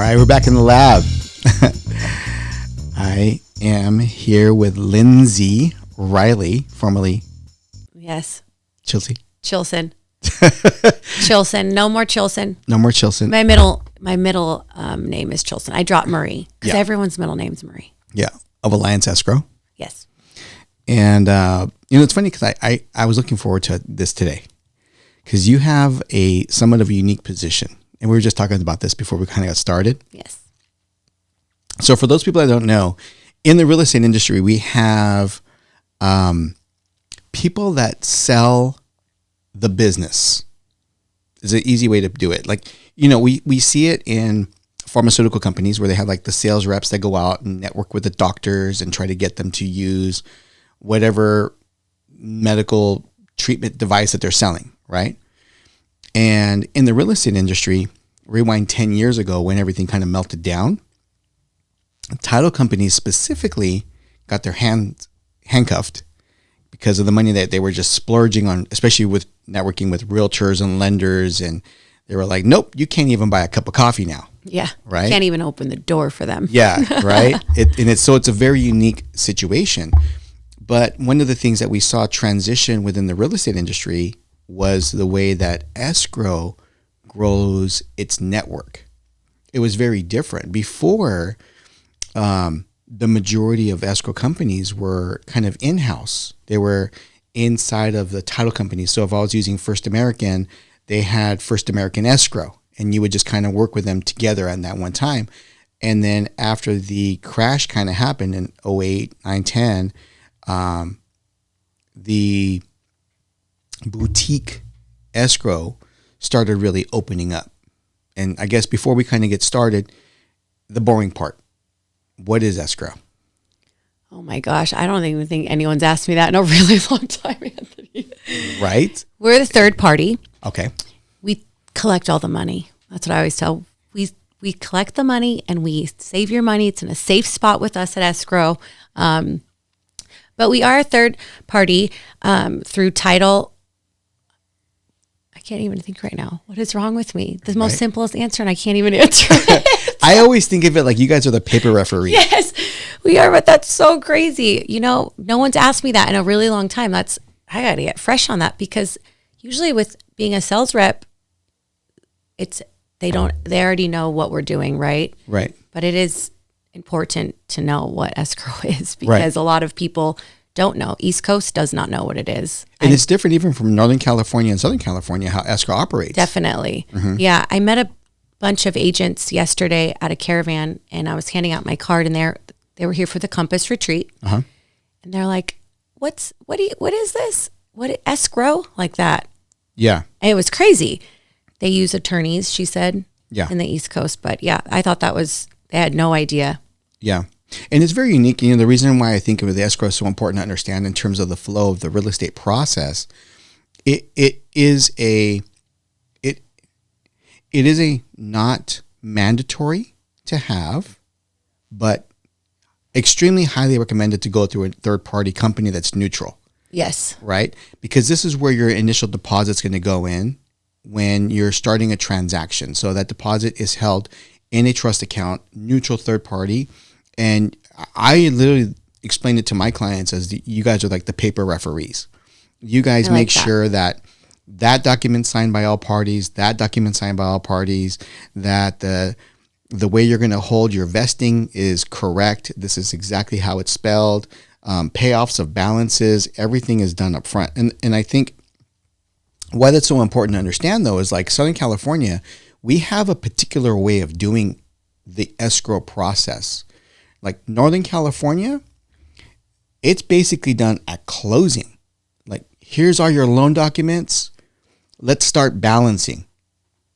right, we're back in the lab. I am here with Lindsay Riley, formerly Chilson. Chilson. Chilson. No more Chilson. No more Chilson. My middle name is Chilson. I dropped Marie because everyone's middle name's Marie. Yeah, of Alliance Escrow. Yes. And it's funny because I was looking forward to this today because you have a somewhat of a unique position, and we were just talking about this before we kind of got started. Yes. So for those people that don't know, in the real estate industry, we have people that sell the business. Is an easy way to do it. Like, we see it in pharmaceutical companies where they have like the sales reps that go out and network with the doctors and try to get them to use whatever medical treatment device that they're selling, right? And in the real estate industry, rewind 10 years ago when everything kind of melted down, title companies specifically got their hands handcuffed because of the money that they were just splurging on, especially with networking with realtors and lenders. And they were like, nope, you can't even buy a cup of coffee now. Yeah. Right. Can't even open the door for them. Yeah. Right. It's a very unique situation. But one of the things that we saw transition within the real estate industry was the way that escrow grows its network. It was very different. Before, the majority of escrow companies were kind of in-house. They were inside of the title company. So if I was using First American, they had First American Escrow, and you would just kind of work with them together at that one time. And then after the crash kind of happened in 08, 9, 10, the boutique escrow started really opening up. And I guess before we kind of get started, the boring part. What is escrow? Oh my gosh. I don't even think anyone's asked me that in a really long time, Anthony. Right? We're the third party. Okay. We collect all the money. That's what I always tell. We collect the money and we save your money. It's in a safe spot with us at escrow. But we are a third party through title. I can't even think right now. What is wrong with me? The most simplest answer, and I can't even answer it. I always think of it like you guys are the paper referee. Yes, we are, but that's so crazy. No one's asked me that in a really long time. I got to get fresh on that because usually with being a sales rep, they already know what we're doing, right? Right. But it is important to know what escrow is because a lot of people don't know. East Coast does not know what it is. And it's different even from Northern California and Southern California, how escrow operates. Definitely. Mm-hmm. Yeah. I met a bunch of agents yesterday at a caravan and I was handing out my card and they were here for the Compass retreat. Uh-huh. And they're like, what is this? What escrow? Like that. Yeah. And it was crazy. They use attorneys, she said, in the East Coast. But yeah, I thought they had no idea. Yeah. And it's very unique. The reason why I think of the escrow is so important to understand in terms of the flow of the real estate process, it is a not mandatory to have, but extremely highly recommended to go through a third party company that's neutral. Yes. Right? Because this is where your initial deposit's going to go in when you're starting a transaction. So that deposit is held in a trust account, neutral third party. And I literally explain it to my clients as you guys are like the paper referees. You guys make sure that document signed by all parties, that the way you're going to hold your vesting is correct. This is exactly how it's spelled. Payoffs of balances, everything is done up front. And I think why that's so important to understand though is like Southern California, we have a particular way of doing the escrow process. Like Northern California, it's basically done at closing. Like, here's all your loan documents. Let's start balancing.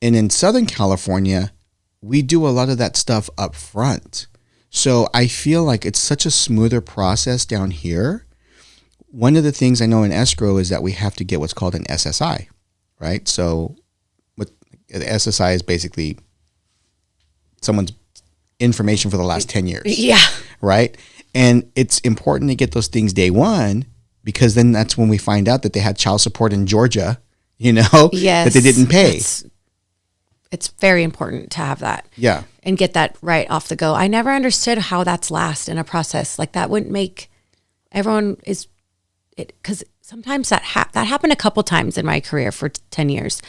And in Southern California, we do a lot of that stuff up front. So I feel like it's such a smoother process down here. One of the things I know in escrow is that we have to get what's called an SSI, right? So what the SSI is basically someone's information for the last 10 years. Yeah. Right? And it's important to get those things day one because then that's when we find out that they had child support in Georgia, yes, that they didn't pay. It's very important to have that. Yeah. and get that right off the go. I never understood how that's last in a process. Like that wouldn't make everyone is it, because sometimes that happened a couple times in my career for 10 years.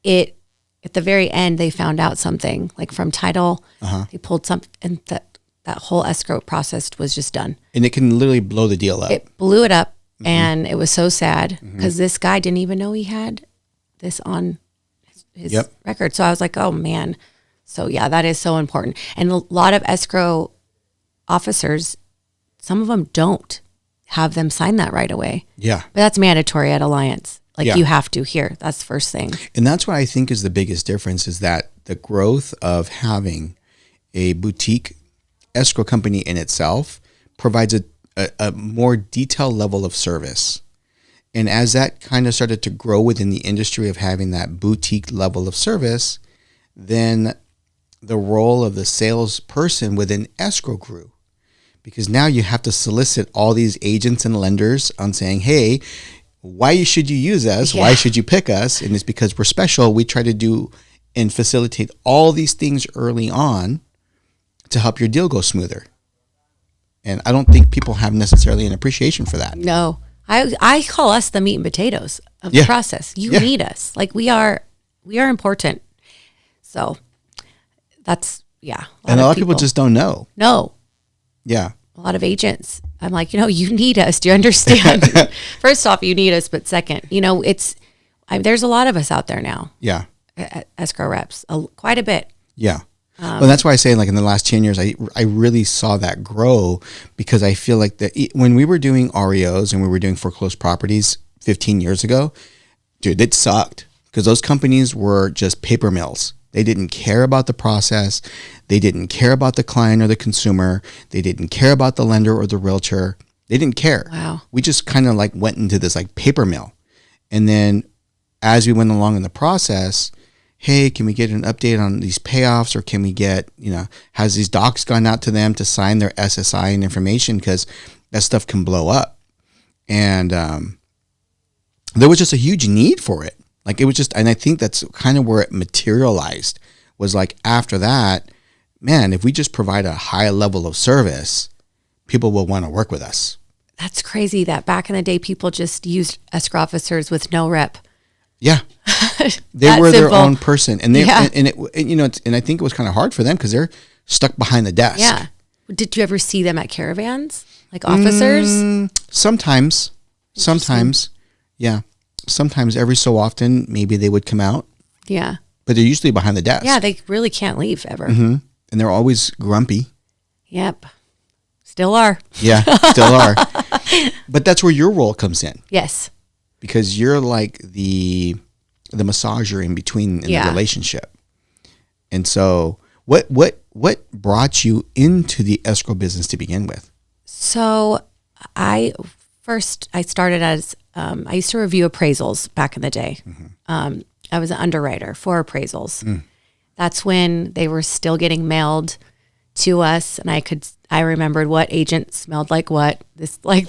It at the very end they found out something like from title, they pulled something, and that whole escrow process was just done. And it can literally blow the deal up. It blew it up, and it was so sad because this guy didn't even know he had this on his record. So I was like, oh man. So yeah, that is so important. And a lot of escrow officers, some of them don't have them sign that right away. Yeah. But that's mandatory at Alliance. Like you have to here. That's the first thing. And that's what I think is the biggest difference, is that the growth of having a boutique escrow company in itself provides a more detailed level of service. And as that kind of started to grow within the industry of having that boutique level of service, then the role of the salesperson within escrow grew. Because now you have to solicit all these agents and lenders on saying, hey, why should you use us? Yeah. Why should you pick us? And it's because we're special. We try to do and facilitate all these things early on to help your deal go smoother. And I don't think people have necessarily an appreciation for that. No. I call us the meat and potatoes of the process. You need us. Like we are important. So that's, And a lot of people just don't know. No. Yeah. A lot of agents. I'm like, you need us. Do you understand? First off, you need us. But second, there's a lot of us out there now. Yeah. Escrow reps, quite a bit. Yeah. Well, that's why I say, like, in the last 10 years, I really saw that grow, because I feel like when we were doing REOs and we were doing foreclosed properties 15 years ago, dude, it sucked, because those companies were just paper mills. They didn't care about the process. They didn't care about the client or the consumer. They didn't care about the lender or the realtor. They didn't care. Wow. We just kind of like went into this like paper mill. And then as we went along in the process, hey, can we get an update on these payoffs, or can we get, has these docs gone out to them to sign their SSI and information? Because that stuff can blow up. And there was just a huge need for it. Like it was just, and I think that's kind of where it materialized, was like after that, man, if we just provide a high level of service, people will want to work with us. That's crazy that back in the day, people just used escrow officers with no rep. Yeah. They were their own person. And they, and I think it was kind of hard for them because they're stuck behind the desk. Yeah. Did you ever see them at caravans? Like officers? Sometimes. Yeah. Sometimes every so often, maybe they would come out. Yeah. But they're usually behind the desk. Yeah. They really can't leave ever. Mm-hmm. And they're always grumpy. Yep. Still are. Yeah. Still are. But that's where your role comes in. Yes. Because you're like the massager in between in the relationship. And so what brought you into the escrow business to begin with? So I started as, I used to review appraisals back in the day. Mm-hmm. I was an underwriter for appraisals. Mm. That's when they were still getting mailed to us, and I remembered what agent smelled like what. They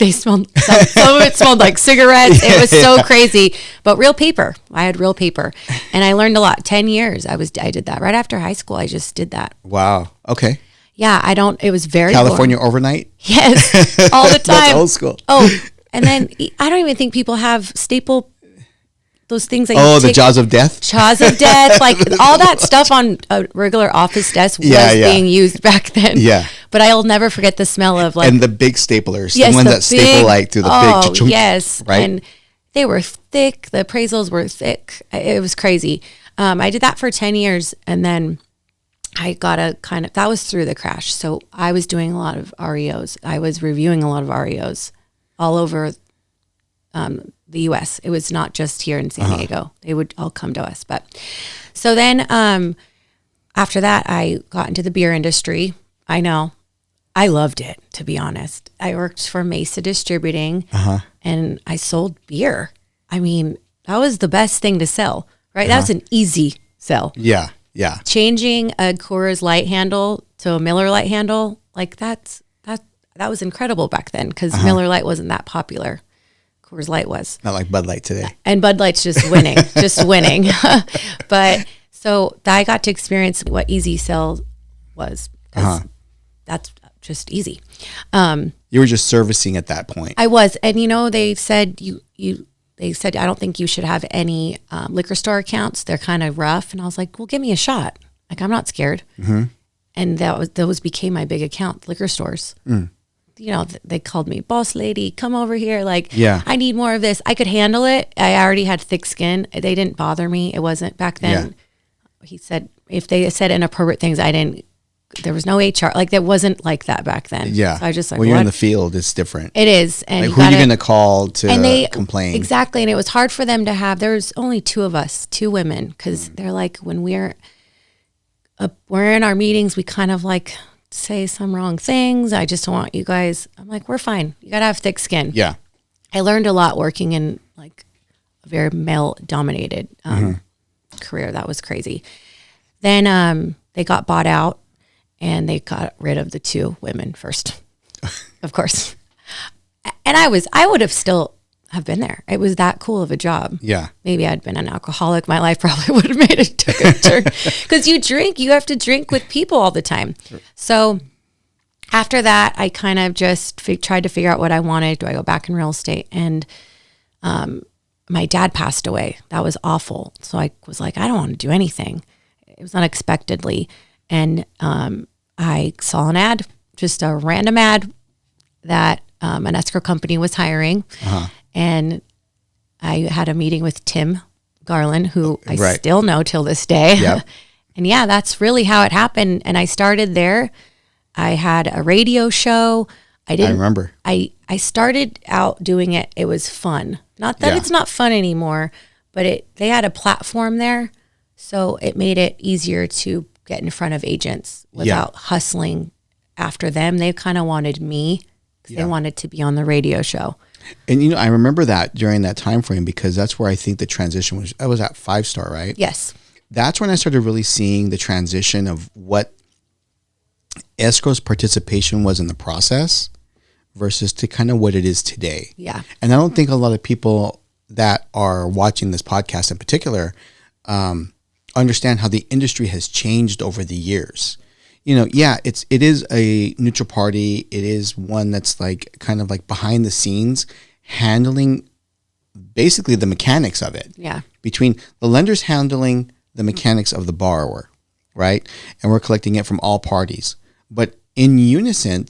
smelled, some of it smelled like cigarettes. It was so crazy, but real paper. I had real paper, and I learned a lot. 10 years I did that right after high school. I just did that. Wow. Okay. Yeah. It was very California boring. Overnight. Yes. All the time. That's old school. Oh, and then I don't even think people have staple, those things that the jaws of death? Jaws of death, like all that stuff on a regular office desk was being used back then. Yeah. But I'll never forget the smell of like... And the big staplers, the ones that staple like through the big... yes. Right? And they were thick. The appraisals were thick. It was crazy. I did that for 10 years, and then I got that was through the crash. So I was doing a lot of REOs. I was reviewing a lot of REOs all over the U.S. It was not just here in San Diego. They would all come to us. But so then after that, I got into the beer industry. I know. I loved it, to be honest. I worked for Mesa Distributing, and I sold beer. I mean, that was the best thing to sell, right? That was an easy sell. Yeah, yeah. Changing a Coors Light handle to a Miller Light handle, like that was incredible back then, because Miller Light wasn't that popular. Coors Light was. Not like Bud Light today. And Bud Light's just winning, But So I got to experience what easy sell was. 'Cause that's just easy. You were just servicing at that point. I was, and they said they said I don't think you should have any liquor store accounts. They're kind of rough, and I was like, well, give me a shot. Like, I'm not scared. And those became my big account, liquor stores. They called me boss lady, come over here. Like, I need more of this. I could handle it. I already had thick skin. They didn't bother me. It wasn't back then. He said if they said inappropriate things, there was no HR. Like, that wasn't like that back then. Yeah. So I just like, when you're in the field, it's different. It is. And like, who are you going to call to complain? Exactly. And it was hard for them to have, there's only two of us, two women. Cause they're like, when we're in our meetings, we kind of like say some wrong things. I just want you guys, I'm like, we're fine. You got to have thick skin. Yeah. I learned a lot working in like a very male dominated career. That was crazy. Then they got bought out. And they got rid of the two women first, of course. And I would have still have been there. It was that cool of a job. Yeah. Maybe I'd been an alcoholic. My life probably would have made it took a turn. Because you have to drink with people all the time. Sure. So after that, I kind of just tried to figure out what I wanted. Do I go back in real estate? And my dad passed away. That was awful. So I was like, I don't want to do anything. It was unexpectedly. And I saw an ad, just a random ad that an escrow company was hiring. And I had a meeting with Tim Garland, who I still know till this day. Yep. And that's really how it happened. And I started there. I had a radio show. I remember. I started out doing it. It was fun. Not that it's not fun anymore, but they had a platform there. So it made it easier to get in front of agents without hustling after them. They kind of wanted me because they wanted to be on the radio show. And, I remember that during that time frame because that's where I think the transition was. I was at 5-star, right? Yes. That's when I started really seeing the transition of what escrow's participation was in the process versus to kind of what it is today. Yeah. And I don't think a lot of people that are watching this podcast in particular understand how the industry has changed over the years. It is a neutral party. It is one that's like kind of like behind the scenes handling basically the mechanics of it. Yeah. Between the lenders handling the mechanics of the borrower, right? And we're collecting it from all parties. But in unison,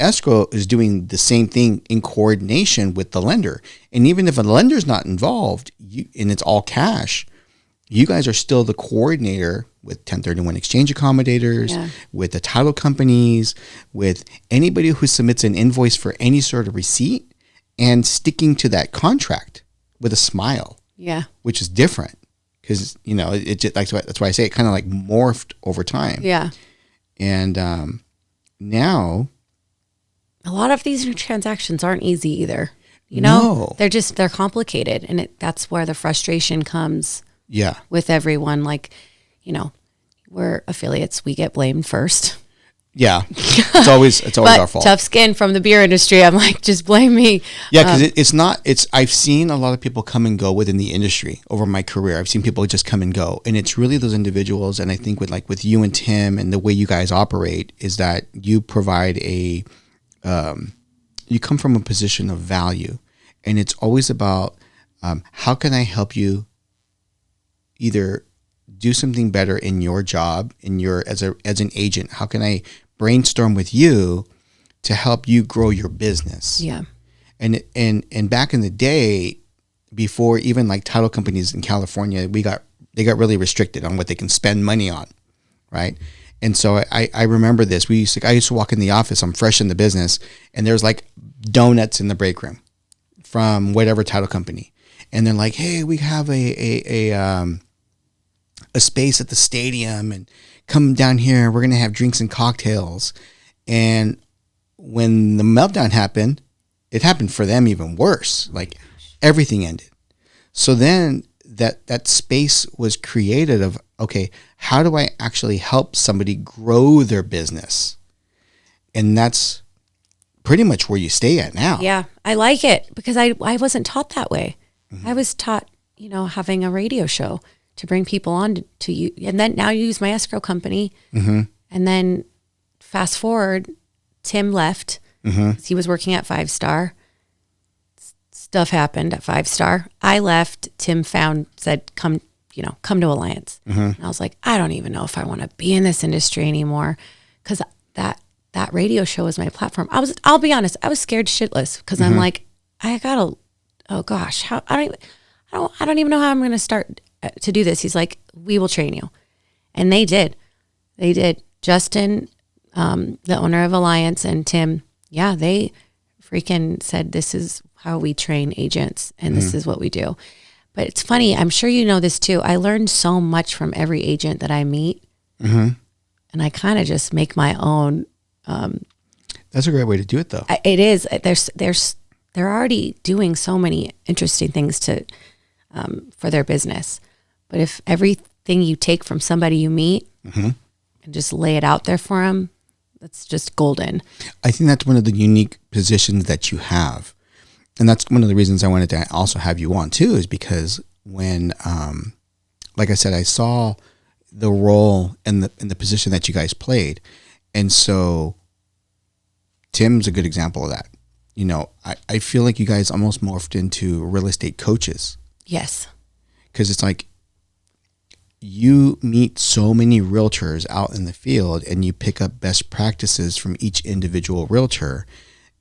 escrow is doing the same thing in coordination with the lender. And even if a lender's not involved and it's all cash, you guys are still the coordinator with 1031 exchange accommodators, with the title companies, with anybody who submits an invoice for any sort of receipt and sticking to that contract with a smile. Yeah. Which is different because, it just, that's why I say it kind of like morphed over time. Yeah. And now. A lot of these transactions aren't easy either. No. They're complicated. And that's where the frustration comes. Yeah. With everyone, like, we're affiliates, we get blamed first. Yeah. It's always our fault. Tough skin from the beer industry. I'm like, just blame me. Yeah, because I've seen a lot of people come and go within the industry over my career. I've seen people just come and go. And it's really those individuals. And I think with you and Tim and the way you guys operate is that you provide you come from a position of value. And it's always about how can I help you either do something better in your job, as an agent? How can I brainstorm with you to help you grow your business? Yeah. And back in the day, before even like title companies in California, they got really restricted on what they can spend money on, right? And so I remember this. I used to walk in the office. I'm fresh in the business, and there's like donuts in the break room from whatever title company, and they're like, "Hey, we have a space at the stadium, and come down here. We're gonna have drinks and cocktails." And when the meltdown happened, it happened for them even worse. Like everything ended. So then that space was created of, okay, how do I actually help somebody grow their business? And that's pretty much where you stay at now. Yeah, I like it because I wasn't taught that way. Mm-hmm. I was taught, having a radio show, to bring people on to you. And then now you use my escrow company. Mm-hmm. And then fast forward, Tim left. Mm-hmm. He was working at 5-Star. Stuff happened at 5-Star. I left. Tim said, come to Alliance. Mm-hmm. And I was like, I don't even know if I want to be in this industry anymore. Cause that radio show was my platform. I'll be honest, I was scared shitless because I'm like, oh gosh, I don't even know how I'm going to start to do this. He's like, we will train you. And they did. Justin, the owner of Alliance, and Tim, they freaking said, this is how we train agents and this is what we do. But it's funny, I'm sure you know this too. I learned so much from every agent that I meet. Mm-hmm. And I kind of just make my own. That's a great way to do it, though. It is. They're already doing so many interesting things for their business. But if everything you take from somebody you meet and just lay it out there for them, that's just golden. I think that's one of the unique positions that you have. And that's one of the reasons I wanted to also have you on too, is because when, like I said, I saw the role and the position that you guys played. And so Tim's a good example of that. I feel like you guys almost morphed into real estate coaches. Yes. Because it's like you meet so many realtors out in the field and you pick up best practices from each individual realtor.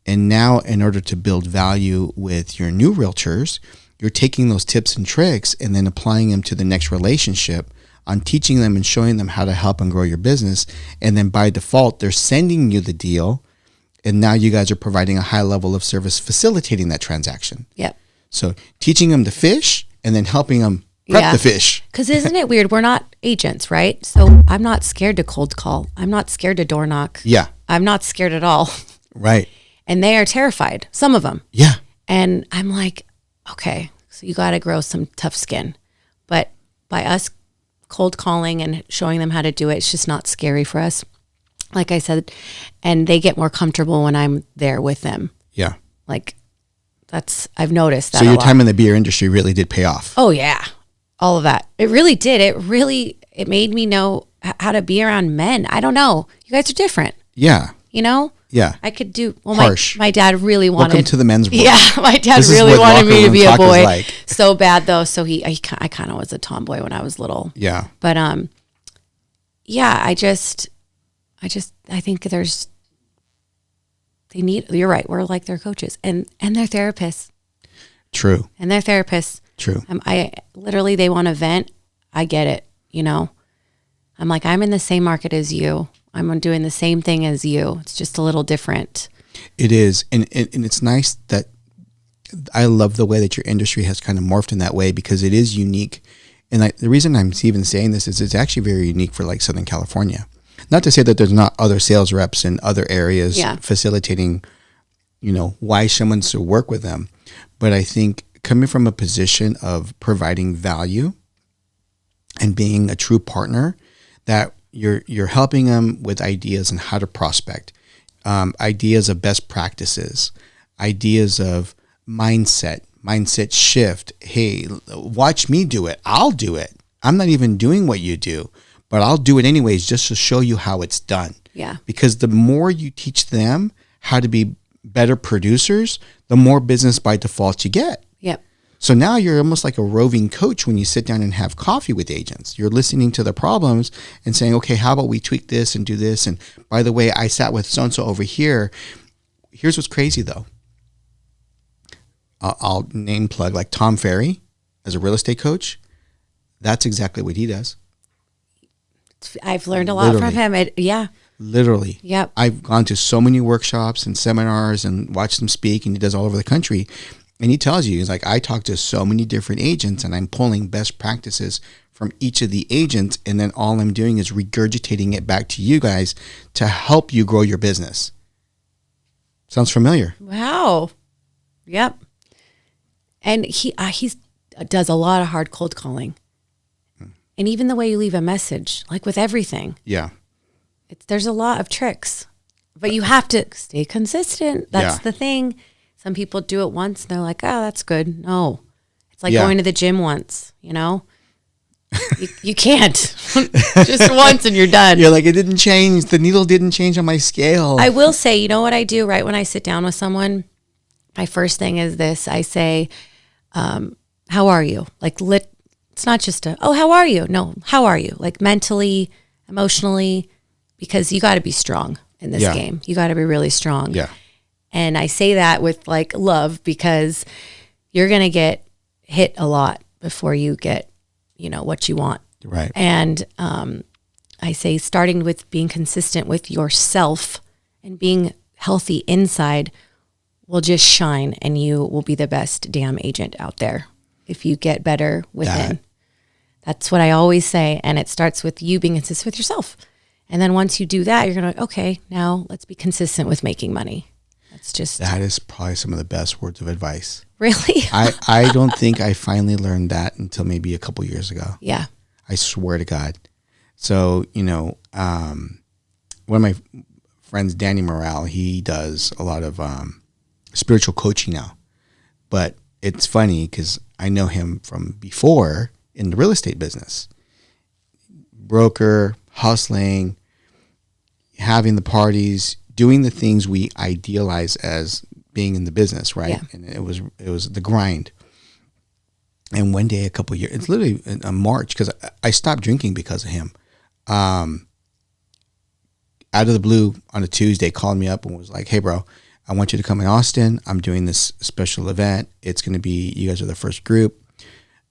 And now in order to build value with your new realtors, you're taking those tips and tricks and then applying them to the next relationship on teaching them and showing them how to help and grow your business. And then by default, they're sending you the deal. And now you guys are providing a high level of service facilitating that transaction. Yep. So teaching them to fish and then helping them prep the fish. Because isn't it weird? We're not agents, right? So I'm not scared to cold call. I'm not scared to door knock. Yeah. I'm not scared at all. Right. And they are terrified, some of them. Yeah. And I'm like, okay, so you got to grow some tough skin. But by us cold calling and showing them how to do it, it's just not scary for us. Like I said, and they get more comfortable when I'm there with them. Yeah. Like I've noticed that. So your time in the beer industry really did pay off. Oh yeah. All of that. It really did. It made me know how to be around men. I don't know. You guys are different. Yeah. Yeah. I could do, harsh. My dad really wanted. Welcome to the men's world. Yeah. My dad really wanted me to be a boy so bad though. So I kind of was a tomboy when I was little. Yeah. But, yeah, I think you're right. We're like their coaches and their therapists. True. And their therapists. True. They want to vent. I get it. I'm like, I'm in the same market as you. I'm doing the same thing as you. It's just a little different. It is. And it's nice that I love the way that your industry has kind of morphed in that way because it is unique. And the reason I'm even saying this is it's actually very unique for like Southern California. Not to say that there's not other sales reps in other areas facilitating, why someone should work with them. But I think coming from a position of providing value and being a true partner, that you're helping them with ideas on how to prospect, ideas of best practices, ideas of mindset shift. Hey, watch me do it. I'll do it. I'm not even doing what you do, but I'll do it anyways just to show you how it's done. Yeah. Because the more you teach them how to be better producers, the more business by default you get. Yep. So now you're almost like a roving coach when you sit down and have coffee with agents. You're listening to the problems and saying, okay, how about we tweak this and do this? And by the way, I sat with so-and-so over here. Here's what's crazy though. I'll name plug like Tom Ferry as a real estate coach. That's exactly what he does. I've learned a lot from him. Literally. Yep. I've gone to so many workshops and seminars and watched him speak, and he does all over the country. And he tells you, he's like, I talk to so many different agents and I'm pulling best practices from each of the agents. And then all I'm doing is regurgitating it back to you guys to help you grow your business. Sounds familiar? Wow. Yep. And he does a lot of hard cold calling. And even the way you leave a message, like with everything. Yeah. There's a lot of tricks, but you have to stay consistent. That's the thing. Some people do it once and they're like, oh, that's good. No, it's like going to the gym once, You can't. Just once and you're done. You're like, it didn't change. The needle didn't change on my scale. I will say, you know what I do right when I sit down with someone? My first thing is this. I say, how are you? Like, it's not just how are you? No, how are you? Like mentally, emotionally, because you got to be strong in this game. You got to be really strong. Yeah. And I say that with like love, because you're going to get hit a lot before you get, what you want. Right. And I say starting with being consistent with yourself and being healthy inside will just shine, and you will be the best damn agent out there if you get better within. That's what I always say. And it starts with you being consistent with yourself. And then once you do that, you're going to, okay, now let's be consistent with making money. That is probably some of the best words of advice. Really? I don't think I finally learned that until maybe a couple years ago. Yeah. I swear to God. So, one of my friends, Danny Morale, he does a lot of spiritual coaching now. But it's funny because I know him from before in the real estate business. Broker, hustling, having the parties, doing the things we idealize as being in the business, right? Yeah. And it was the grind. And one day, a couple of years, it's literally in March, because I stopped drinking because of him. Out of the blue, on a Tuesday, called me up and was like, "Hey, bro, I want you to come in Austin. I'm doing this special event. It's going to be, you guys are the first group,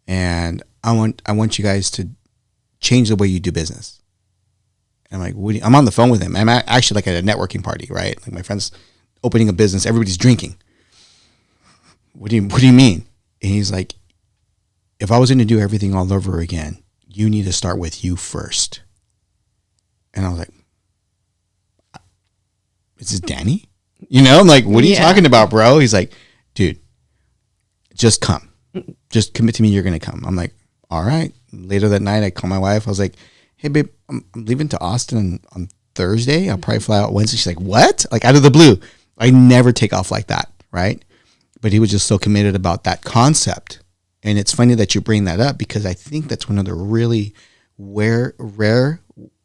and I want you guys to change the way you do business." I'm like, I'm on the phone with him. I'm actually like at a networking party, right? Like my friend's opening a business. Everybody's drinking. What do you mean? And he's like, if I was going to do everything all over again, you need to start with you first. And I was like, is this Danny? I'm like, what are you talking about, bro? He's like, dude, just come. Just commit to me. You're going to come. I'm like, all right. Later that night, I called my wife. I was like, hey, babe, I'm leaving to Austin on Thursday. I'll probably fly out Wednesday. She's like, what? Like out of the blue. I never take off like that, right? But he was just so committed about that concept. And it's funny that you bring that up, because I think that's one of the really rare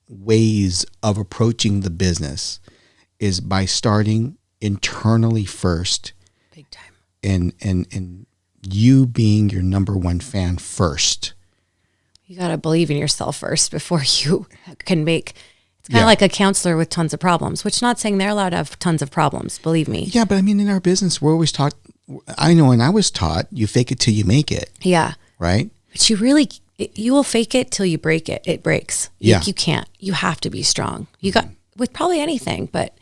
ways of approaching the business is by starting internally first. Big time. And you being your number one fan first. You got to believe in yourself first before you can make. It's kind of like a counselor with tons of problems, which not saying they're allowed to have tons of problems, believe me. Yeah, but I mean, in our business, we're always taught, I know when I was taught, you fake it till you make it. Yeah. Right? But you will fake it till you break it. It breaks. You can't. You have to be strong. You got, with probably anything, but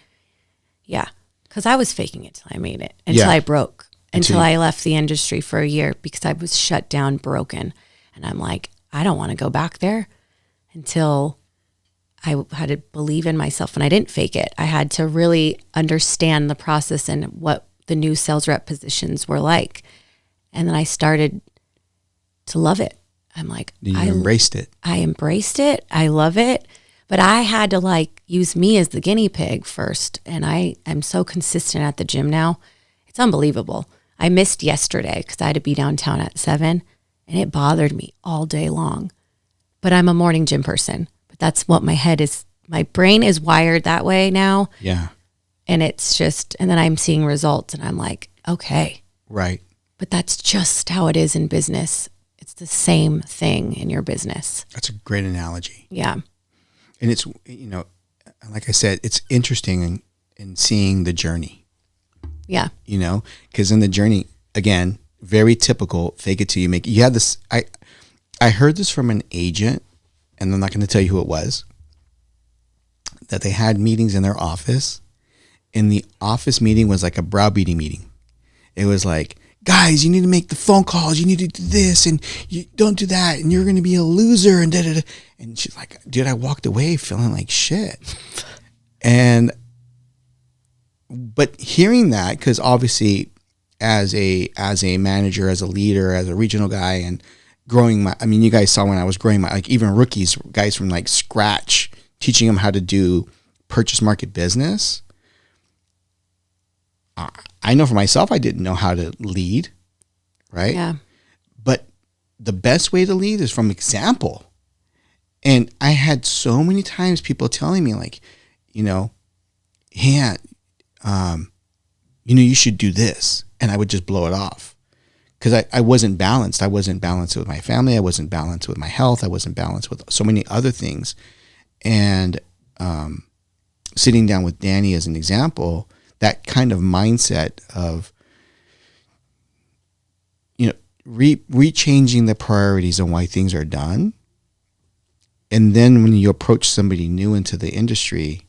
yeah. Because I was faking it till I made it, until I broke, until I left the industry for a year because I was shut down, broken. And I'm like, I don't want to go back there, until I had to believe in myself, and I didn't fake it. I had to really understand the process and what the new sales rep positions were like. And then I started to love it. I'm like, I embraced it. I embraced it. I love it. But I had to use me as the guinea pig first. And I am so consistent at the gym now. It's unbelievable. I missed yesterday because I had to be downtown at 7. And it bothered me all day long. But I'm a morning gym person. But that's what my brain is wired that way now. Yeah. And it's just, and then I'm seeing results and I'm like, okay. Right. But that's just how it is in business. It's the same thing in your business. That's a great analogy. Yeah. And it's, like I said, it's interesting in seeing the journey. Yeah. Because in the journey, again, very typical, fake it till you make it. You had this, I heard this from an agent, and I'm not going to tell you who it was, that they had meetings in their office, and the office meeting was like a browbeating meeting. It was like, guys, you need to make the phone calls, you need to do this, and you don't do that, and you're going to be a loser, and da-da-da. And she's like, dude, I walked away feeling like shit. But hearing that, because obviously as a manager, as a leader, as a regional guy, and growing you guys saw when I was growing even rookies, guys from scratch, teaching them how to do purchase market business. I know for myself, I didn't know how to lead, right? Yeah. But the best way to lead is from example. And I had so many times people telling me like, hey, you should do this. And I would just blow it off because I wasn't balanced. I wasn't balanced with my family. I wasn't balanced with my health. I wasn't balanced with so many other things. And sitting down with Danny as an example, that kind of mindset of, rechanging the priorities and why things are done. And then when you approach somebody new into the industry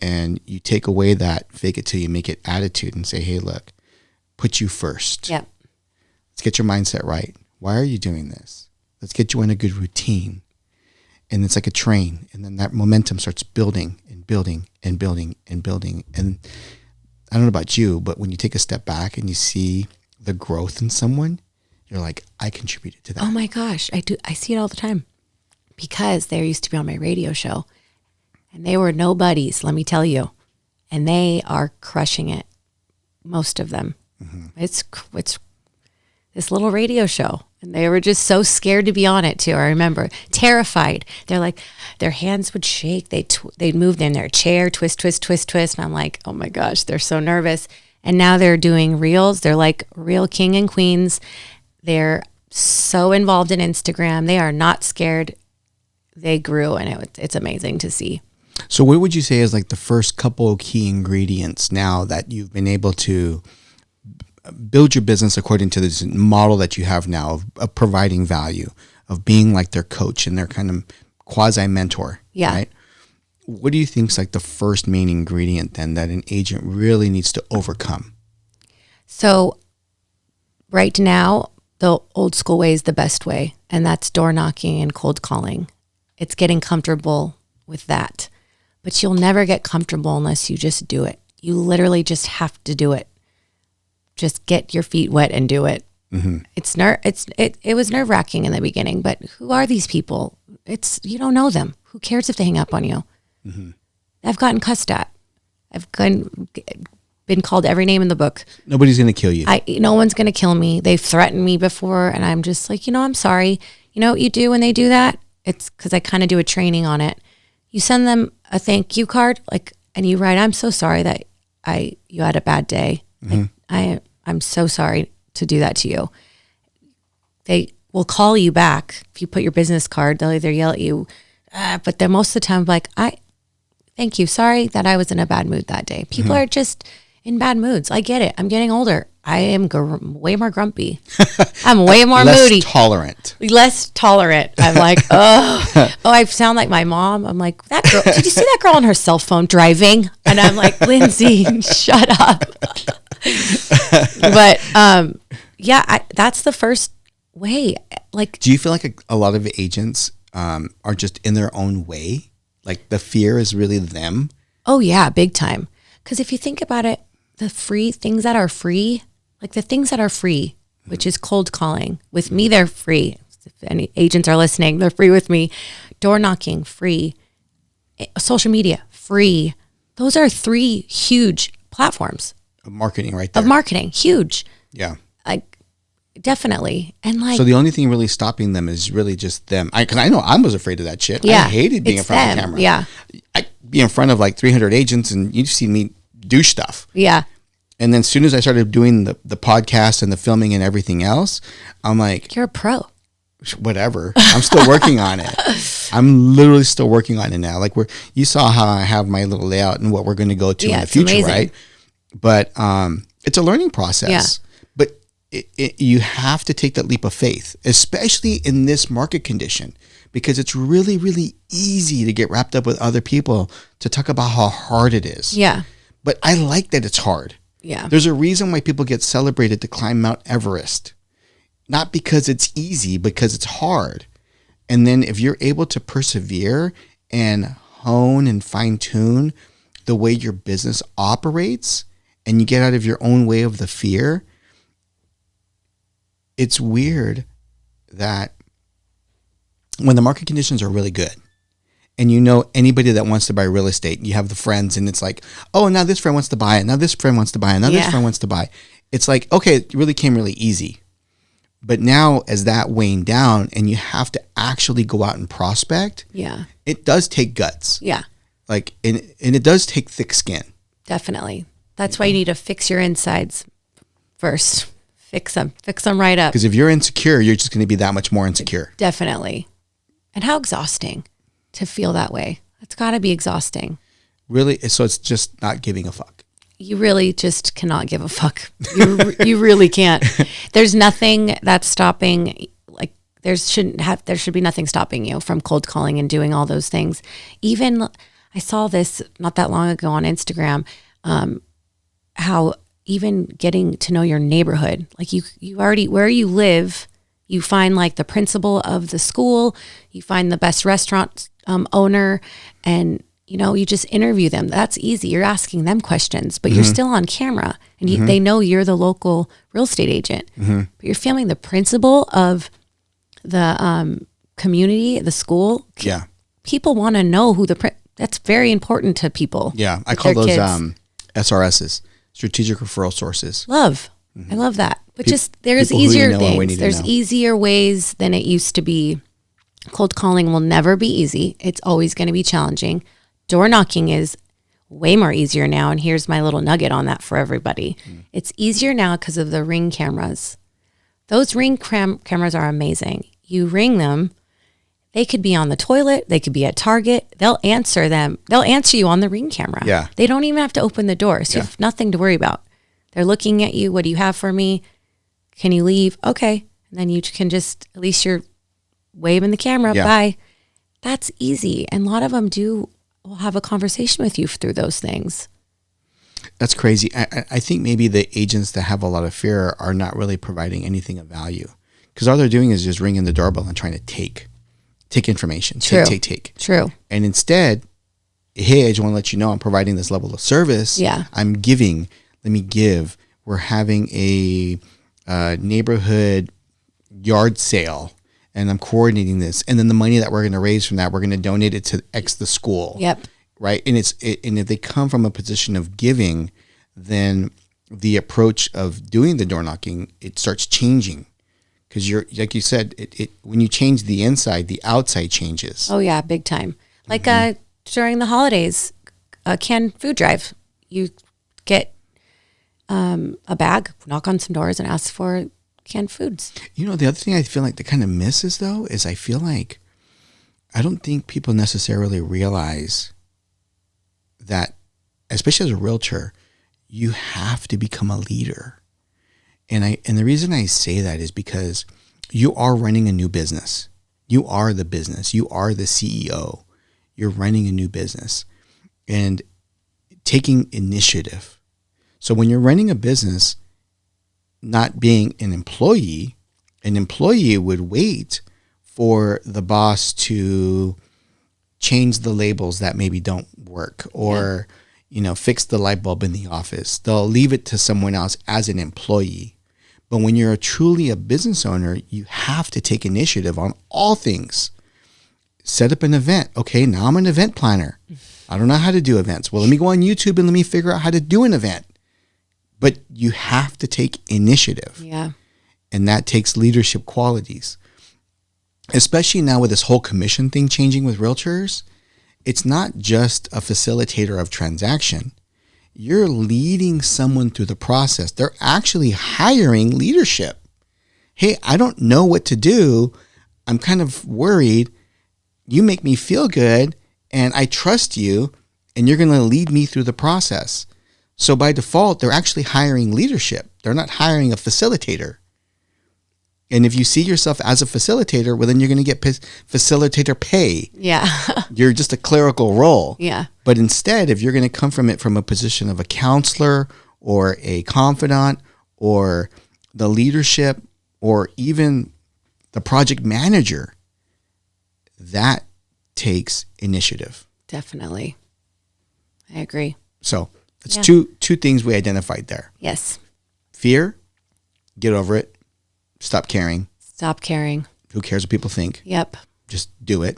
and you take away that fake it till you make it attitude and say, hey, look, put you first. Yep. Let's get your mindset right. Why are you doing this? Let's get you in a good routine. And it's like a train. And then that momentum starts building and building and building and building. And I don't know about you, but when you take a step back and you see the growth in someone, you're like, I contributed to that. Oh my gosh, I do. I see it all the time because they used to be on my radio show and they were nobodies, let me tell you. And they are crushing it. Most of them. Mm-hmm. It's this little radio show. And they were just so scared to be on it too. I remember terrified. They're like, their hands would shake. They'd move in their chair, twist, twist, twist, twist. And I'm like, oh my gosh, they're so nervous. And now they're doing reels. They're like real king and queens. They're so involved in Instagram. They are not scared. They grew, and it's amazing to see. So what would you say is like the first couple of key ingredients now that you've been able to build your business according to this model that you have now of providing value, of being like their coach and their kind of quasi mentor? Yeah. Right? What do you think is like the first main ingredient then that an agent really needs to overcome? So right now, the old school way is the best way, and that's door knocking and cold calling. It's getting comfortable with that. But you'll never get comfortable unless you just do it. You literally just have to do it. Just get your feet wet and do it. Mm-hmm. It was nerve-wracking in the beginning, but who are these people? You don't know them. Who cares if they hang up on you? Mm-hmm. I've gotten cussed at. I've been called every name in the book. Nobody's going to kill you. No one's going to kill me. They've threatened me before, and I'm just like, I'm sorry. You know what you do when they do that? It's because I kind of do a training on it. You send them a thank you card, and you write, I'm so sorry that you had a bad day. Mm-hmm. I'm so sorry to do that to you. They will call you back. If you put your business card, they'll either yell at you, but they're most of the time like, thank you. Sorry that I was in a bad mood that day. People are just in bad moods. I get it. I'm getting older. I am way more grumpy. I'm way more moody. Less tolerant. I'm like, I sound like my mom. I'm like, that girl, did you see that girl on her cell phone driving? And I'm like, Lindsay, shut up. But that's the first way. Like, do you feel like a lot of agents are just in their own way? Like the fear is really them? Oh yeah, big time. Because if you think about it, the things that are free, which is cold calling. With me, they're free. If any agents are listening, they're free with me. Door knocking, free. Social media, free. Those are 3 huge platforms. Of marketing right there. Of marketing, huge. Yeah. Definitely. And so the only thing really stopping them is really just them. Because I know I was afraid of that shit. Yeah, I hated being in front of the camera. Yeah. I'd be in front of like 300 agents and you'd see me do stuff. Yeah. And then as soon as I started doing the podcast and the filming and everything else, I'm like, you're a pro. Whatever. I'm still working on it. I'm literally still working on it now. Like you saw how I have my little layout and what we're going to go to in the future, amazing. Right? But it's a learning process. Yeah. But you have to take that leap of faith, especially in this market condition, because it's really, really easy to get wrapped up with other people to talk about how hard it is. Yeah. But I like that it's hard. Yeah. There's a reason why people get celebrated to climb Mount Everest. Not because it's easy, because it's hard. And then if you're able to persevere and hone and fine tune the way your business operates and you get out of your own way of the fear, it's weird that when the market conditions are really good, and you know anybody that wants to buy real estate, you have the friends and it's like, oh, now this friend wants to buy it. Now this friend wants to buy it. Now this friend wants to buy. It's like, okay, it really came really easy. But now as that weighing down and you have to actually go out and prospect, Yeah. it does take guts. Yeah. Like, and it does take thick skin. Definitely. That's why you need to fix your insides first. Fix them right up. Because if you're insecure, you're just going to be that much more insecure. Definitely. And how exhausting to feel that way. It's got to be exhausting. Really? So it's just not giving a fuck. You really just cannot give a fuck. You really can't. There's nothing that's stopping, like there should be nothing stopping you from cold calling and doing all those things. Even I saw this not that long ago on Instagram, how even getting to know your neighborhood, like you already, where you live, you find like the principal of the school, you find the best restaurant owner, and you just interview them. That's easy. You're asking them questions, but you're still on camera, and they know you're the local real estate agent. But you're filming the principal of the community, the school. Yeah. People want to know who that's very important to people. Yeah. I call those SRSs, strategic referral sources. I love that. But there's easier things. There's easier ways than it used to be. Cold calling will never be easy. It's always going to be challenging. Door knocking is way more easier now. And here's my little nugget on that for everybody. It's easier now because of the Ring cameras. Those Ring cameras are amazing. You ring them. They could be on the toilet. They could be at Target. They'll answer them. They'll answer you on the Ring camera. Yeah. They don't even have to open the door. So you have nothing to worry about. They're looking at you. What do you have for me? Can you leave? Okay. And then you can just, at least you're waving the camera. Yeah. Bye. That's easy. And a lot of them will have a conversation with you through those things. That's crazy. I think maybe the agents that have a lot of fear are not really providing anything of value, because all they're doing is just ringing the doorbell and trying to take information. True. Take. True. And instead, hey, I just want to let you know I'm providing this level of service. Yeah. I'm giving. Let me give. We're having a neighborhood yard sale, and I'm coordinating this. And then the money that we're going to raise from that, we're going to donate it to X the school. Yep. Right. And and if they come from a position of giving, then the approach of doing the door knocking, it starts changing. Because you're, like you said, when you change the inside, the outside changes. Oh yeah, big time. Like during the holidays, a canned food drive, you get a bag, knock on some doors, and ask for canned foods. The other thing I feel like that kind of misses though is I feel like I don't think people necessarily realize that, especially as a realtor, you have to become a leader. And the reason I say that is because you are running a new business. You are the business. You are the CEO. You're running a new business and taking initiative. So when you're running a business, not being an employee would wait for the boss to change the labels that maybe don't work, or fix the light bulb in the office. They'll leave it to someone else as an employee. But when you're truly a business owner, you have to take initiative on all things. Set up an event. Okay, now I'm an event planner. I don't know how to do events. Well, let me go on YouTube and let me figure out how to do an event. But you have to take initiative. Yeah. And that takes leadership qualities. Especially now with this whole commission thing changing with realtors, it's not just a facilitator of transaction. You're leading someone through the process. They're actually hiring leadership. Hey, I don't know what to do. I'm kind of worried. You make me feel good, and I trust you, and you're going to lead me through the process. So by default, they're actually hiring leadership. They're not hiring a facilitator. And if you see yourself as a facilitator, well, then you're going to get facilitator pay. Yeah. You're just a clerical role. Yeah. But instead, if you're going to come from it from a position of a counselor or a confidant or the leadership or even the project manager, that takes initiative. Definitely. I agree. So it's two things we identified there. Yes. Fear, get over it. Stop caring. Stop caring. Who cares what people think? Yep. Just do it.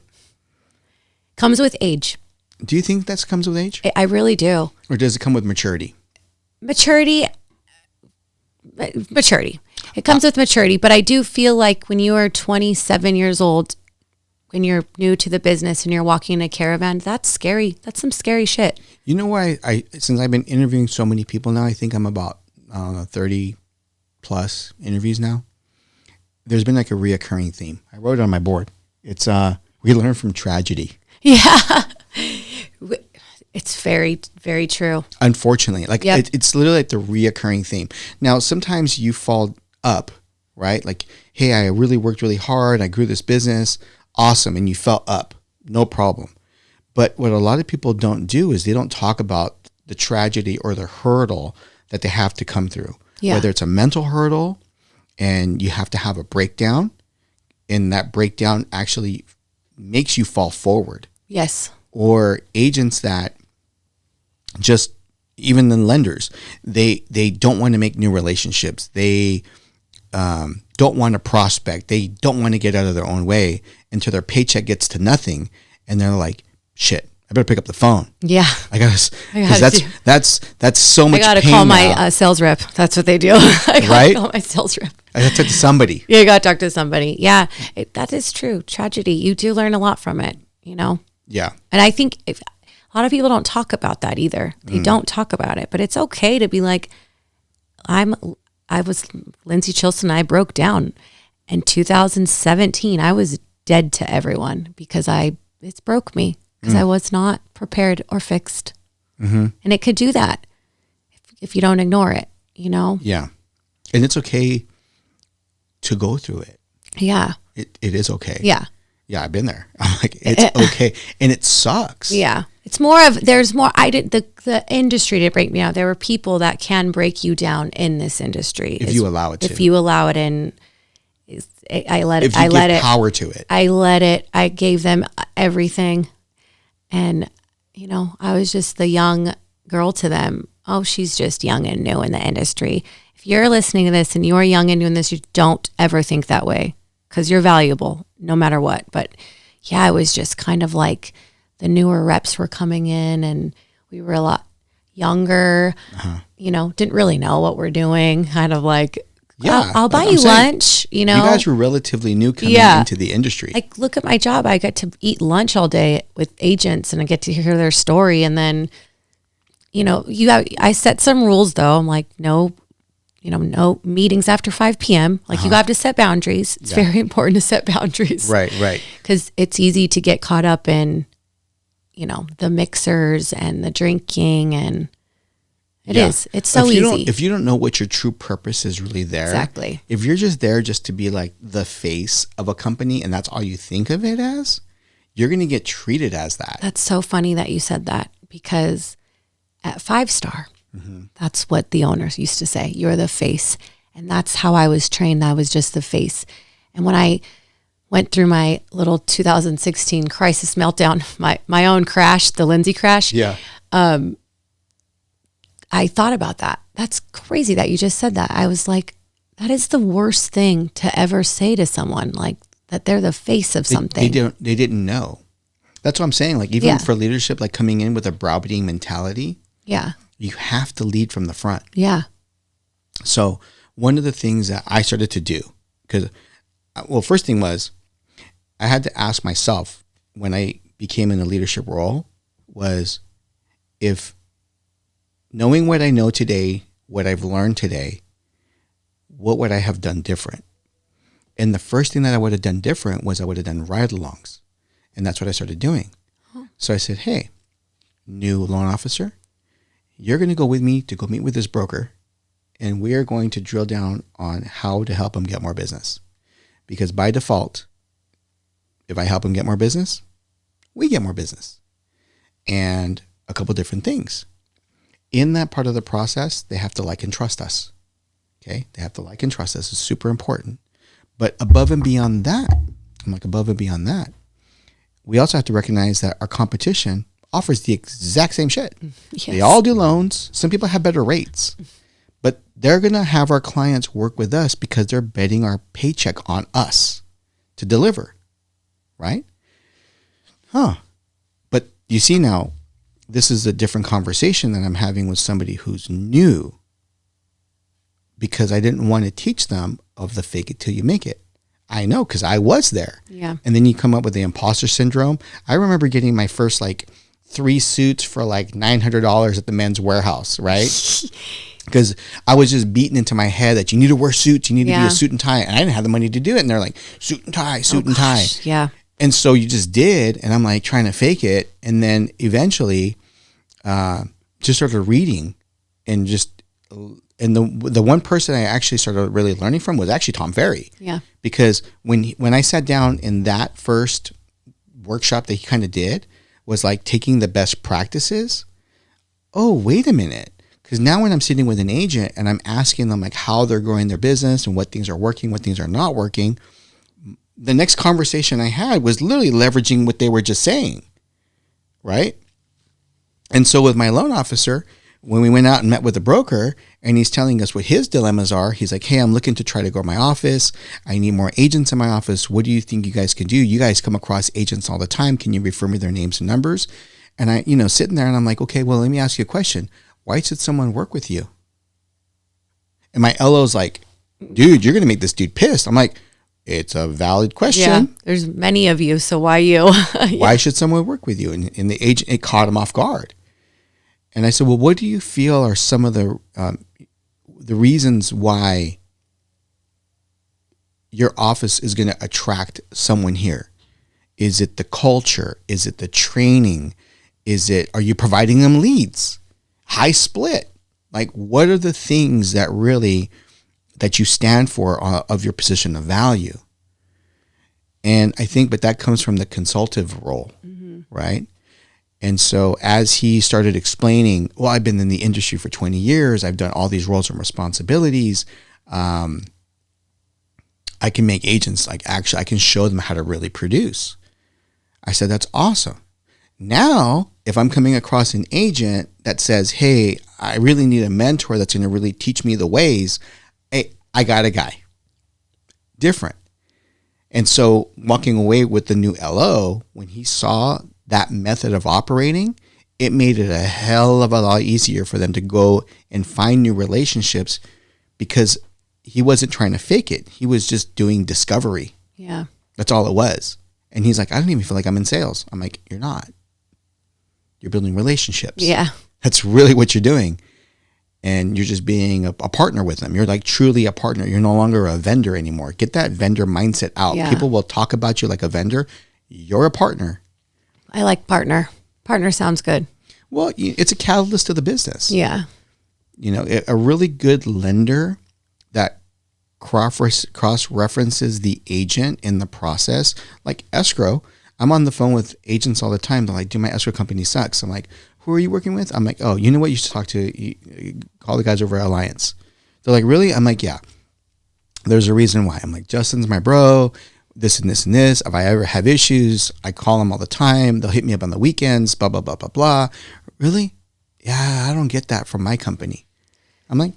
Comes with age. Do you think that comes with age? I really do. Or does it come with maturity? Maturity. It comes with maturity, but I do feel like when you are 27 years old, when you're new to the business and you're walking in a caravan, that's scary. That's some scary shit. You know why since I've been interviewing so many people now, I think I'm about 30 plus interviews now. There's been like a reoccurring theme. I wrote it on my board. It's we learn from tragedy. Yeah. It's very, very true. Unfortunately, like it's literally like the reoccurring theme. Now, sometimes you fall up, right? Like, hey, I really worked really hard. I grew this business. Awesome. And you fell up. No problem. But what a lot of people don't do is they don't talk about the tragedy or the hurdle that they have to come through. Yeah. Whether it's a mental hurdle and you have to have a breakdown, and that breakdown actually makes you fall forward. Yes. Or agents that just, even the lenders, they don't want to make new relationships. They don't want to prospect. They don't want to get out of their own way until their paycheck gets to nothing. And they're like, shit, I better pick up the phone. Yeah. I gotta that's so much pain. I gotta call my sales rep. That's what they do. I gotta call my sales rep. I gotta talk to somebody. Yeah, you gotta talk to somebody. Yeah, that is true. Tragedy. You do learn a lot from it, you know? Yeah. And I think a lot of people don't talk about that either. They don't talk about it, but it's okay to be like, I was Lindsay Chilson. I broke down in 2017. I was dead to everyone because it broke me because I was not prepared or fixed. Mm-hmm. And it could do that if you don't ignore it, you know? Yeah. And it's okay to go through it. Yeah. It is okay. Yeah. Yeah, I've been there. I'm like, it's okay. And it sucks. Yeah. It's more of, there's more, the industry did break me down. There were people that can break you down in this industry. If you allow it to. If you allow it in, I let it. If you give power to it. I let it. I gave them everything. And, you know, I was just the young girl to them. Oh, she's just young and new in the industry. If you're listening to this and you're young and doing this, you don't ever think that way because you're valuable no matter what. But yeah, it was just kind of like the newer reps were coming in and we were a lot younger, you know, didn't really know what we're doing. Kind of like, yeah, I'll buy you lunch, you know. You guys were relatively new coming into the industry. Like, look at my job. I get to eat lunch all day with agents and I get to hear their story. And then, you know, I set some rules though. I'm like, no meetings after 5 p.m. Like you have to set boundaries. It's very important to set boundaries. Right. Because it's easy to get caught up in, you know, the mixers and the drinking and it is. It's so easy. If you don't know what your true purpose is really there. Exactly. If you're just there just to be like the face of a company and that's all you think of it as, you're going to get treated as that. That's so funny that you said that because at 5 Star, that's what the owners used to say. You're the face. And that's how I was trained. I was just the face. And when I went through my little 2016 crisis meltdown, my own crash, the Lindsay crash. Yeah. I thought about that. That's crazy that you just said that. I was like, that is the worst thing to ever say to someone, like that they're the face of something. They didn't know. That's what I'm saying. Like even for leadership, like coming in with a browbeating mentality. Yeah. You have to lead from the front. Yeah. So one of the things that I started to do, because, well, first thing was I had to ask myself when I became in a leadership role was if knowing what I know today, what I've learned today, what would I have done different? And the first thing that I would have done different was I would have done ride-alongs. And that's what I started doing. Huh. So I said, hey, new loan officer, you're going to go with me to go meet with this broker, and we are going to drill down on how to help him get more business. Because by default, if I help him get more business, we get more business. And a couple different things. In that part of the process, they have to like and trust us. Okay? They have to like and trust us. It's super important. But above and beyond that, we also have to recognize that our competition offers the exact same shit. Yes. They all do loans. Some people have better rates. But they're going to have our clients work with us because they're betting our paycheck on us to deliver. Right? But you see now, this is a different conversation that I'm having with somebody who's new, because I didn't want to teach them of the fake it till you make it. I know, because I was there. Yeah. And then you come up with the imposter syndrome. I remember getting my first like 3 suits for like $900 at the Men's Warehouse, right? Because I was just beaten into my head that you need to wear suits, you need to be a suit and tie. And I didn't have the money to do it. And they're like, suit and tie, suit and tie. Yeah. And so you just did. And I'm like trying to fake it. And then eventually just started reading and the one person I actually started really learning from was actually Tom Ferry. Yeah. Because when I sat down in that first workshop that he kind of did was like taking the best practices. Oh, wait a minute. Because now when I'm sitting with an agent and I'm asking them like how they're growing their business and what things are working, what things are not working, the next conversation I had was literally leveraging what they were just saying, right? And so with my loan officer, when we went out and met with the broker and he's telling us what his dilemmas are, he's like, hey, I'm looking to try to grow my office. I need more agents in my office. What do you think you guys can do? You guys come across agents all the time. Can you refer me their names and numbers? And I, sitting there and I'm like, okay, well, let me ask you a question. Why should someone work with you? And my LO's like, dude, you're going to make this dude pissed. I'm like, it's a valid question. Yeah, there's many of you, so why you? Why should someone work with you? And the agent, it caught him off guard. And I said, well, what do you feel are some of the reasons why your office is going to attract someone here? Is it the culture? Is it the training? Are you providing them leads? High split? Like, what are the things that you stand for of your position of value? And I think, but that comes from the consultative role, right? And so as he started explaining, well, I've been in the industry for 20 years. I've done all these roles and responsibilities. I can make agents I can show them how to really produce. I said, that's awesome. Now, if I'm coming across an agent that says, hey, I really need a mentor that's going to really teach me the ways, hey, I got a guy. Different. And so walking away with the new LO, when he saw that method of operating, it made it a hell of a lot easier for them to go and find new relationships because he wasn't trying to fake it. He was just doing discovery. Yeah. That's all it was. And he's like, I don't even feel like I'm in sales. I'm like, you're not. You're building relationships. Yeah. That's really what you're doing. And you're just being a partner with them. You're like truly a partner. You're no longer a vendor anymore. Get that vendor mindset out. Yeah. People will talk about you like a vendor. You're a partner. I like partner. Partner sounds good. Well, it's a catalyst to the business. Yeah. A really good lender that cross-references the agent in the process, like escrow. I'm on the phone with agents all the time. They're like, dude, my escrow company sucks. I'm like, who are you working with? I'm like, oh, you know what? You should talk to, call the guys over at Alliance. They're like, really? I'm like, yeah. There's a reason why. I'm like, Justin's my bro, this and this and this. If I ever have issues, I call them all the time. They'll hit me up on the weekends, blah, blah, blah, blah, blah. Really? Yeah, I don't get that from my company. I'm like,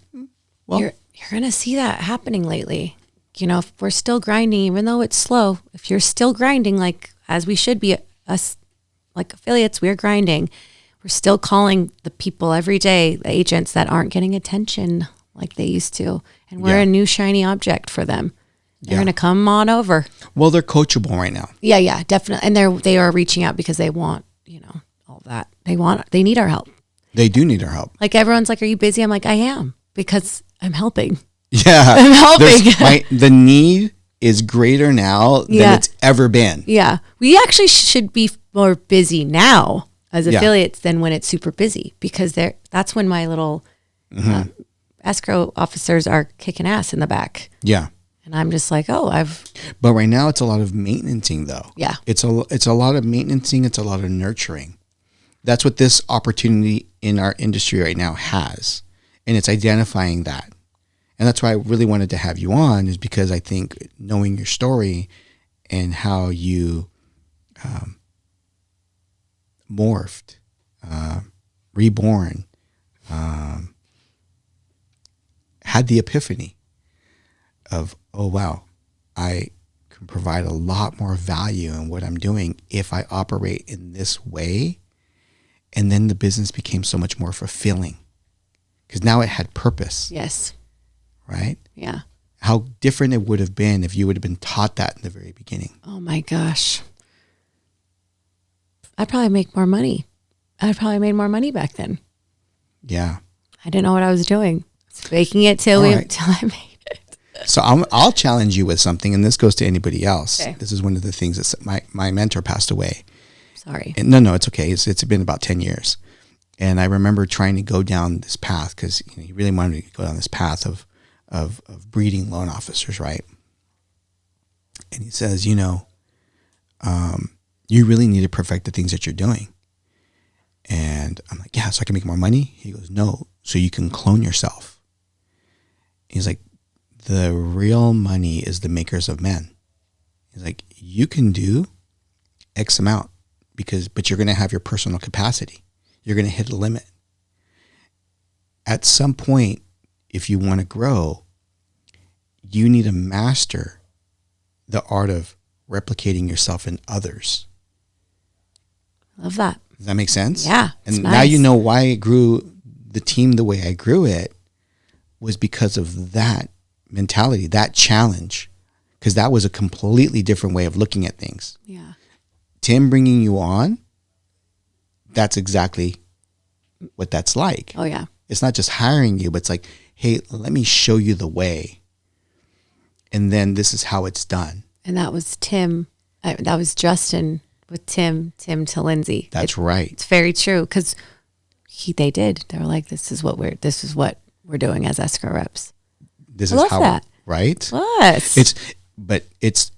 well. You're going to see that happening lately. If we're still grinding, even though it's slow, if you're still grinding, like as we should be, us like affiliates, we're grinding. We're still calling the people every day, the agents that aren't getting attention like they used to. And we're a new shiny object for them. They're going to come on over. Well, they're coachable right now. Yeah, definitely. And they are reaching out because they want, all that. They need our help. They do need our help. Like everyone's like, are you busy? I'm like, I am because I'm helping. Yeah. I'm helping. The need is greater now than it's ever been. Yeah. We actually should be more busy now as affiliates than when it's super busy because that's when my little escrow officers are kicking ass in the back. Yeah. And I'm just like, But right now it's a lot of maintenancing though. Yeah. It's a lot of maintenancing. It's a lot of nurturing. That's what this opportunity in our industry right now has. And it's identifying that. And that's why I really wanted to have you on, is because I think knowing your story and how you morphed, reborn, had the epiphany of, oh, wow, I can provide a lot more value in what I'm doing if I operate in this way. And then the business became so much more fulfilling because now it had purpose. Yes. right? Yeah. How different it would have been if you would have been taught that in the very beginning. Oh my gosh. I'd probably make more money. I'd probably made more money back then. Yeah. I didn't know what I was doing. Faking it till I made it. So I'll challenge you with something, and this goes to anybody else. Okay. This is one of the things that my mentor passed away. Sorry. And no, it's okay. It's been about 10 years. And I remember trying to go down this path because he really wanted me to go down this path of breeding loan officers, right? And he says, you really need to perfect the things that you're doing. And I'm like, yeah, so I can make more money? He goes, no, so you can clone yourself. He's like, the real money is the makers of men. He's like, you can do X amount but you're going to have your personal capacity. You're going to hit a limit. At some point, if you want to grow, you need to master the art of replicating yourself in others. Love that. Does that make sense? Yeah. And nice. now you know why I grew the team the way I grew it was because of that mentality, that challenge, because that was a completely different way of looking at things. Yeah. Tim bringing you on, that's exactly what that's like. Oh, yeah. It's not just hiring you, but it's like, hey, let me show you the way. And then this is how it's done. And that was Tim. That was Justin with Tim to Lindsay. That's right. It's very true because they did. They were like, this is what we're doing as escrow reps. This I is love how, that. right? Yes. It's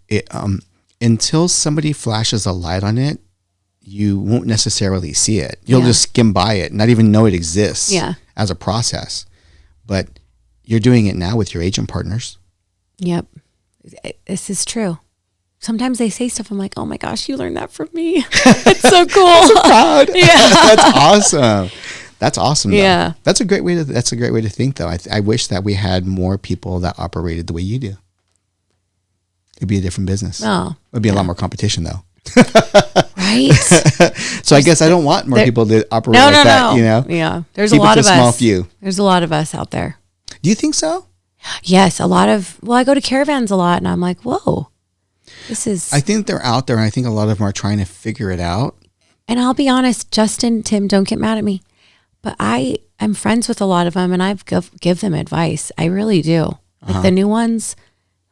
until somebody flashes a light on it, you won't necessarily see it. You'll just skim by it, not even know it exists as a process. But you're doing it now with your agent partners. Yep. This is true. Sometimes they say stuff. I'm like, oh my gosh, you learned that from me. It's so cool. I'm so proud. Yeah. That's awesome. That's awesome. Though. Yeah. That's a great way to think though. I wish that we had more people that operated the way you do. It'd be a different business. Oh. It'd be a lot more competition though. Right. So I guess I don't want more people to operate no, like no, that, no. you know? Yeah. There's Keep a lot it of to us. Small few. There's a lot of us out there. Do you think so? Yes. I go to caravans a lot and I'm like, whoa, I think they're out there and I think a lot of them are trying to figure it out. And I'll be honest, Justin, Tim, don't get mad at me, but I'm friends with a lot of them and I've give them advice. I really do. Like the new ones,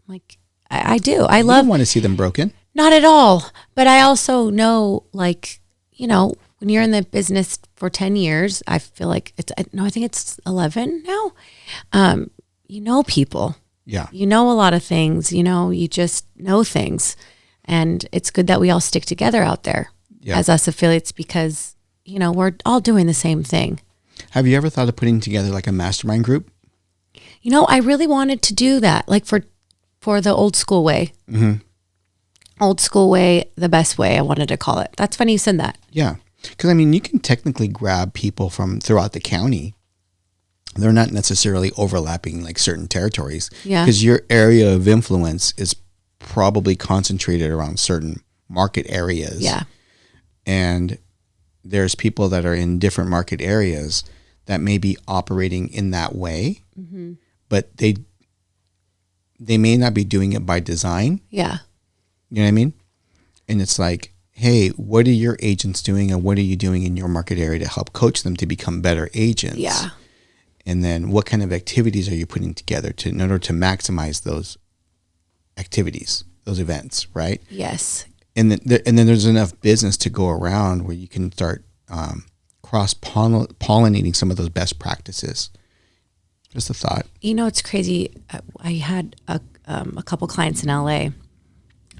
like I do. I love. You don't want to see them broken. Not at all. But I also know, like, when you're in the business for 10 years, I feel like I think it's 11 now. You know people. Yeah. You know a lot of things, you just know things. And it's good that we all stick together out there as us affiliates because, we're all doing the same thing. Have you ever thought of putting together like a mastermind group? I really wanted to do that, like for the old school way. Mm-hmm. Old school way, the best way, I wanted to call it. That's funny you said that. Yeah. Because, you can technically grab people from throughout the county. They're not necessarily overlapping like certain territories. Yeah. Because your area of influence is probably concentrated around certain market areas. Yeah. And there's people that are in different market areas that may be operating in that way, but they may not be doing it by design. Yeah. You know what I mean? And it's like, hey, what are your agents doing and what are you doing in your market area to help coach them to become better agents? Yeah. And then what kind of activities are you putting together in order to maximize those activities, those events, right? Yes. And then there's enough business to go around where you can start cross-pollinating some of those best practices. Just a thought. It's crazy. I had a couple clients in LA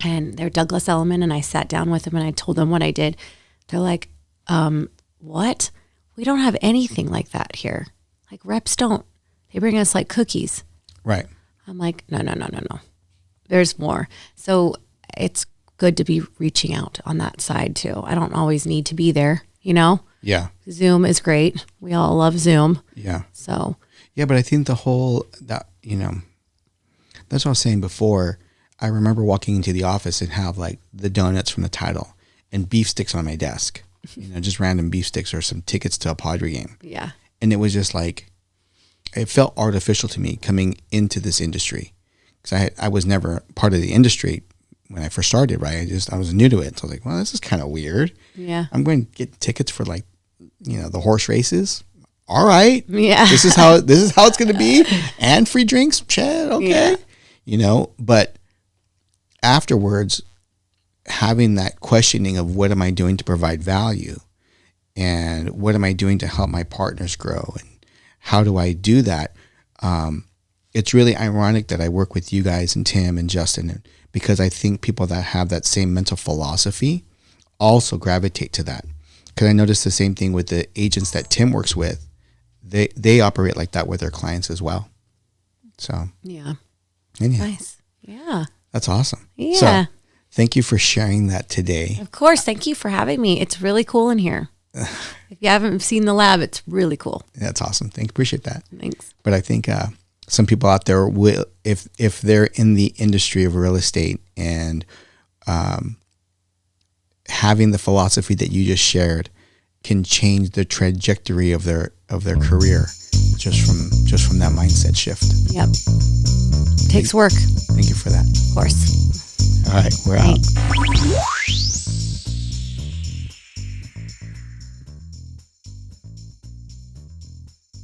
and they're Douglas Elliman and I sat down with them and I told them what I did. They're like, what? We don't have anything like that here. Like reps don't. They bring us like cookies. Right. I'm like, no. There's more. So it's good to be reaching out on that side too. I don't always need to be there, Yeah. Zoom is great. We all love Zoom. Yeah. So. Yeah, but I think that's what I was saying before. I remember walking into the office and have like the donuts from the title and beef sticks on my desk, just random beef sticks or some tickets to a Padre game. Yeah. And it was just like, it felt artificial to me coming into this industry, because I was never part of the industry when I first started, right? I was new to it. So I was like, well, this is kind of weird. Yeah. I'm going to get tickets for like, the horse races. All right. Yeah. This is how it's going to be. And free drinks. Chad, okay. Yeah. But afterwards, having that questioning of what am I doing to provide value, and what am I doing to help my partners grow, and how do I do that? It's really ironic that I work with you guys and Tim and Justin, because I think people that have that same mental philosophy also gravitate to that. Because I noticed the same thing with the agents that Tim works with. They operate like that with their clients as well. So yeah. anyhow, Nice. Yeah. that's awesome. Yeah. So thank you for sharing that today. Of course. Thank you for having me. It's really cool in here. If you haven't seen the lab, it's really cool. That's awesome. Appreciate that. Thanks. But I think some people out there will, if they're in the industry of real estate and having the philosophy that you just shared, can change the trajectory of their career just from that mindset shift. Yep. Takes work. Thank you for that. Of course. All right, we're out.